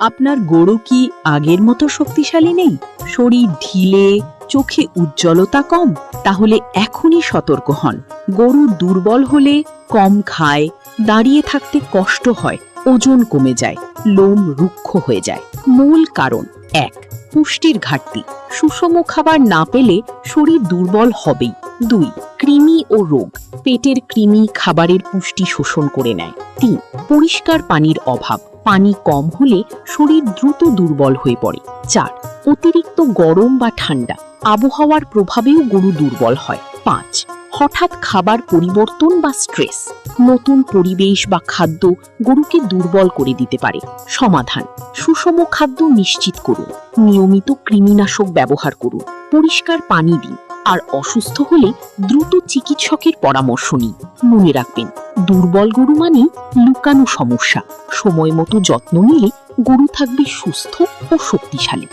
আপনার গরু কি আগের মতো শক্তিশালী নেই? শরীর ঢিলে, চোখে উজ্জ্বলতা কম? তাহলে এখনই সতর্ক হন। গরু দুর্বল হলে কম খায়, দাঁড়িয়ে থাকতে কষ্ট হয়, ওজন কমে যায়, লোম রুক্ষ হয়ে যায়। মূল কারণ: ১. পুষ্টির ঘাটতি। সুষম খাবার না পেলে শরীর দুর্বল হবেই। ২. কৃমি ও রোগ। পেটের কৃমি খাবারের পুষ্টি শোষণ করে নেয়। ৩. পরিষ্কার পানির অভাব। পানি কম হলে শরীর দ্রুত দুর্বল হয়ে পড়ে। ৪. অতিরিক্ত গরম বা ঠান্ডা। আবহাওয়ার প্রভাবেও গরু দুর্বল হয়। ৫. হঠাৎ খাবার পরিবর্তন বা স্ট্রেস। নতুন পরিবেশ বা খাদ্য গরুকে দুর্বল করে দিতে পারে। সমাধান: সুষম খাদ্য নিশ্চিত করুন, নিয়মিত কৃমিনাশক ব্যবহার করুন, পরিষ্কার পানি দিন, আর অসুস্থ হলে দ্রুত চিকিৎসকের পরামর্শ নিন। মনে রাখবেন, দুর্বল গরু মানে লুকানো সমস্যা। সময় মতো যত্ন নিলে গরু থাকবে সুস্থ ও শক্তিশালী।